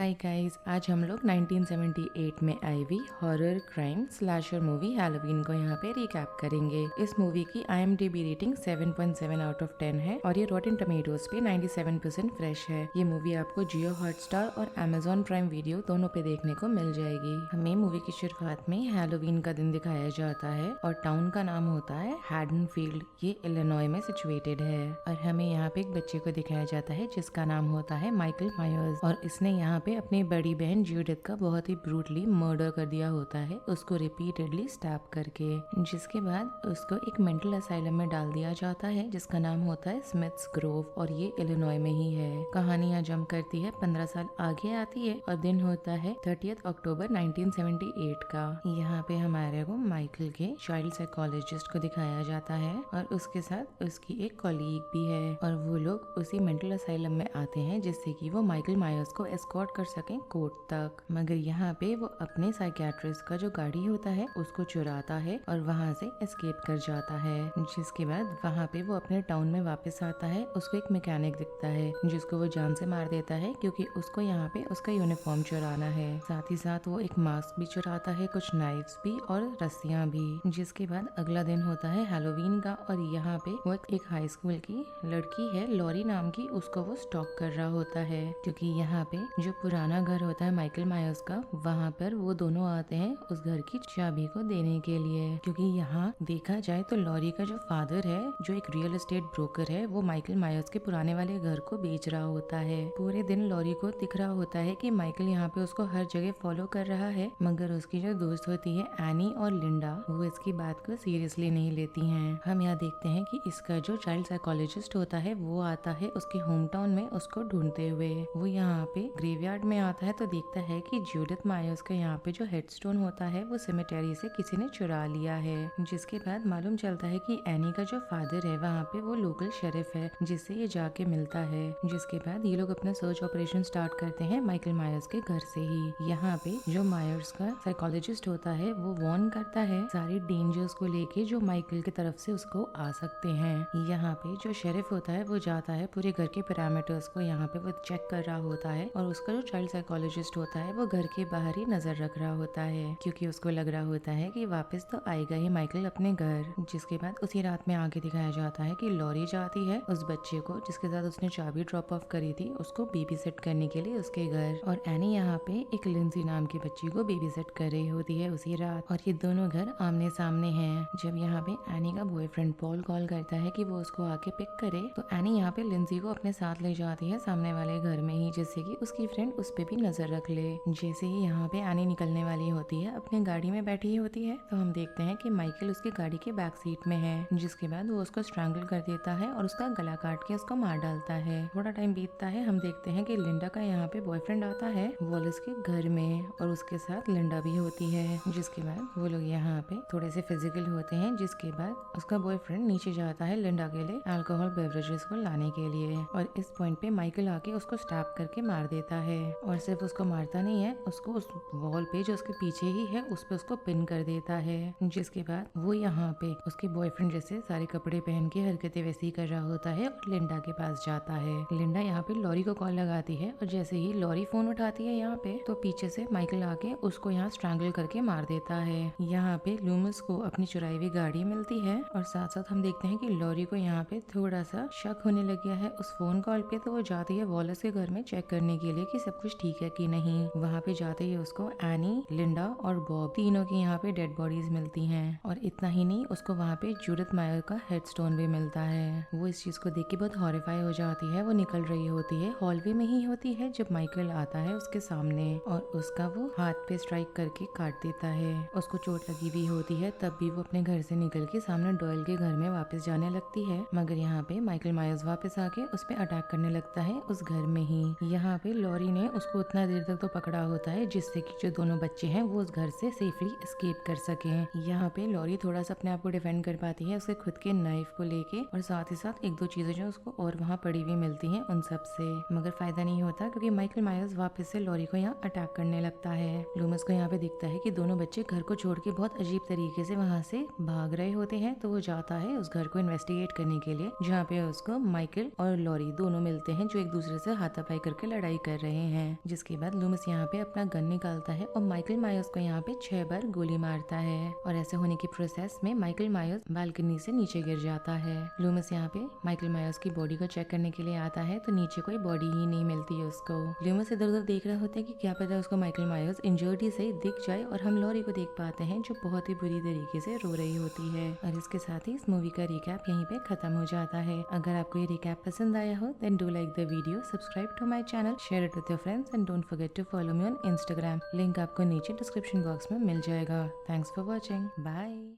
Hi guys, आज हम लोग 1978 में आई हुई horror crime slasher movie Halloween को यहाँ पे रिकैप करेंगे। इस मूवी की IMDb रेटिंग 7.7 आउट ऑफ 10 है और ये रॉटेन टमेटोज पे 97% फ्रेश है। ये मूवी आपको जियो हॉटस्टार और Amazon प्राइम वीडियो दोनों पे देखने को मिल जाएगी। हमें मूवी की शुरुआत में हैलोवीन का दिन दिखाया जाता है और टाउन का नाम होता है हैडनफील्ड। ये इलिनॉय में सिचुएटेड है और हमें यहाँ पे एक बच्चे को दिखाया जाता है जिसका नाम होता है माइकल मायर्स और इसने यहाँ पे अपनी बड़ी बहन जूडिथ का बहुत ही ब्रूटली मर्डर कर दिया होता है, उसको रिपीटेडली स्टैब करके, जिसके बाद उसको एक मेंटल असाइलम में डाल दिया जाता है जिसका नाम होता है स्मिथ्स ग्रोव और ये इलिनॉय में ही है। कहानी यहाँ जंप करती है 15 साल आगे आती है और दिन होता है 30 अक्टूबर 1978 का। यहाँ पे हमारे को माइकल के चाइल्ड साइकोलॉजिस्ट को दिखाया जाता है और उसके साथ उसकी एक कॉलीग भी है और वो लोग उसी मेंटल असाइलम में आते हैं जिससे कि वो माइकल मायर्स को एस्कॉर्ट कर सकें कोर्ट तक। मगर यहाँ पे वो अपने साइकियाट्रिस्ट का जो गाड़ी होता है उसको चुराता है और वहाँ से एस्केप कर जाता है, जिसके बाद वहाँ पे वो अपने टाउन में वापस आता है। उसको एक मैकेनिक दिखता है जिसको वो जान से मार देता है क्योंकि उसको यहाँ पे उसका यूनिफॉर्म चुराना है। साथ ही साथ वो एक मास्क भी चुराता है, कुछ नाइफ्स भी और रस्सियाँ भी। जिसके बाद अगला दिन होता है हैलोवीन का और यहाँ पे वो एक हाई स्कूल की लड़की है लॉरी नाम की, उसको वो स्टॉक कर रहा होता है क्योंकि यहाँ पे जो पुराना घर होता है माइकल मायर्स का, वहाँ पर वो दोनों आते हैं उस घर की चाबी को देने के लिए। क्योंकि यहाँ देखा जाए तो लॉरी का जो फादर है जो एक रियल एस्टेट ब्रोकर है, वो माइकल मायर्स के पुराने वाले घर को बेच रहा होता है। पूरे दिन लॉरी को दिख रहा होता है कि माइकल यहाँ पे उसको हर जगह फॉलो कर रहा है, मगर उसकी जो दोस्त होती है एनी और लिंडा, वो इसकी बात को सीरियसली नहीं लेती हैं। हम यहाँ देखते हैं कि इसका जो चाइल्ड साइकोलॉजिस्ट होता है वो आता है उसके होम टाउन में उसको ढूंढते हुए। वो यहाँ पे ग्रेवयार्ड में आता है तो देखता है कि जूडिथ मायर्स का यहाँ पे जो हेडस्टोन होता है वो सेमेटेरी से किसी ने चुरा लिया है। जिसके बाद मालूम चलता है कि एनी का जो फादर है वहाँ पे वो लोकल शेरिफ है जिससे ये जाके मिलता है। जिसके बाद ये लोग अपना सर्च ऑपरेशन स्टार्ट करते हैं माइकल मायर्स के घर से ही। यहाँ पे जो मायर्स का साइकोलॉजिस्ट होता है वो वार्न करता है सारी डेंजर्स को लेके जो माइकल की तरफ से उसको आ सकते हैं। यहाँ पे जो शेरिफ होता है वो जाता है पूरे घर के पैरामीटर्स को यहाँ पे वो चेक कर रहा होता है और उसका जो चाइल्ड साइकोलॉजिस्ट होता है वो घर के बाहर ही नजर रख रहा होता है क्योंकि उसको लग रहा होता है कि वापस तो आएगा ही माइकल अपने घर। जिसके बाद उसी रात में आगे दिखाया जाता है कि लॉरी जाती है उस बच्चे को जिसके साथ उसने चाबी ड्रॉप ऑफ करी थी उसको बेबी सेट करने के लिए उसके घर, और एनी यहाँ पे एक लिंजी नाम की बच्ची को बेबी सेट कर रही होती है उसी रात। और ये दोनों घर आमने सामने हैं। जब यहाँ पे एनी का बॉयफ्रेंड पॉल कॉल करता है कि वो उसको आके पिक करे तो एनी यहाँ पे लिंजी को अपने साथ ले जाती है सामने वाले घर में ही, जिससे कि उसकी फ्रेंड उस पे भी नजर रख ले। जैसे ही यहाँ पे एनी निकलने वाली होती है अपनी गाड़ी में बैठी होती है तो हम देखते हैं कि माइकल उसकी गाड़ी के बैक सीट में है। जिसके बाद वो उसको स्ट्रैंगल कर देता है और उसका गला काट के उसको मार डालता है। थोड़ा टाइम बीतता है, हम देखते हैं कि लिंडा का यहाँ पे बॉयफ्रेंड आता है वॉलिस के घर में और उसके साथ लिंडा भी होती है। जिसके बाद वो लोग यहाँ पे थोड़े से फिजिकल होते हैं। जिसके बाद उसका बॉयफ्रेंड नीचे जाता है लिंडा के लिए अल्कोहल बेवरेजेस को लाने के लिए और इस पॉइंट पे माइकल आके उसको स्टैब करके मार देता है। और सिर्फ उसको मारता नहीं है, उसको उस वॉल पे जो उसके पीछे ही है उस पे उसको पिन कर देता है। जिसके बाद वो यहाँ पे उसके बॉयफ्रेंड जैसे सारे कपड़े पहन के हरकतें वैसी ही कर रहा होता है और लिंडा के पास जाता है। लिंडा यहाँ पे लॉरी को कॉल लगाती है और जैसे ही लॉरी फोन उठाती है यहाँ पे तो पीछे से माइकल आके उसको यहाँ स्ट्रैंगल करके मार देता है। यहाँ पे लूमस को अपनी चुराई हुई गाड़ी मिलती है और साथ साथ हम देखते हैं कि लॉरी को यहाँ पे थोड़ा सा शक होने लग गया है उस फोन कॉल पे, तो वो जाती है वॉलस के घर में चेक करने के लिए कि सब कुछ ठीक है कि नहीं। वहाँ पे जाते ही उसको एनी, लिंडा और बॉब तीनों की यहाँ पे डेड बॉडीज मिलती हैं और इतना ही नहीं उसको वहाँ पे जूडिथ मायर का हेडस्टोन भी मिलता है। वो इस चीज को देख के बहुत हॉरिफाई हो जाती है। वो निकल रही होती है, हॉलवे में ही होती है जब माइकल आता है उसके सामने और उसका वो हाथ पे स्ट्राइक करके काट देता है। उसको चोट लगी हुई होती है तब भी वो अपने घर से निकल के सामने डॉयल के घर में वापस जाने लगती है, मगर यहाँ पे माइकल मायर्स वापस आके उस पे अटैक करने लगता है उस घर में ही। यहाँ पे लॉरी ने उसको उतना देर तक तो पकड़ा होता है जिससे कि जो दोनों बच्चे हैं वो उस घर से सेफली एस्केप कर सके। यहाँ पे लॉरी थोड़ा सा अपने आप को डिफेंड कर पाती है उसके खुद के नाइफ को लेके और साथ ही साथ एक दो चीजें जो उसको और वहाँ पड़ी हुई मिलती हैं उन सब से, मगर फायदा नहीं होता क्योंकि माइकल मायर्स वापस से लॉरी को यहाँ अटैक करने लगता है। लूमस को यहाँ पे दिखता है कि दोनों बच्चे घर को छोड़ के बहुत अजीब तरीके से वहाँ से भाग रहे होते हैं, तो वो जाता है उस घर को इन्वेस्टिगेट करने के लिए जहाँ पे उसको माइकल और लॉरी दोनों मिलते हैं जो एक दूसरे से हाथापाई करके लड़ाई कर रहे हैं, जिसके बाद लूमिस यहाँ पे अपना गन निकालता है और माइकल मायर्स को यहाँ पे 6 बार गोली मारता है और ऐसे होने की प्रोसेस में माइकल मायर्स बालकनी से नीचे गिर जाता है। लूमिस यहाँ पे माइकल मायर्स की बॉडी को चेक करने के लिए आता है तो नीचे कोई बॉडी ही नहीं मिलती है उसको। लूमिस इधर उधर देख रहा होता है कि क्या पता उसको माइकल मायर्स इंजर्ड ही सही दिख जाए और हम लॉरी को देख पाते हैं जो बहुत ही बुरी तरीके से रो रही होती है। और इसके साथ ही इस मूवी का रिकैप यहीं पे खत्म हो जाता है। अगर आपको ये रिकैप पसंद आया हो then do like the video, subscribe to my channel, share it with your friends and don't forget to follow me on Instagram. Link आपको नीचे डिस्क्रिप्शन बॉक्स में मिल जाएगा। Thanks for watching, bye.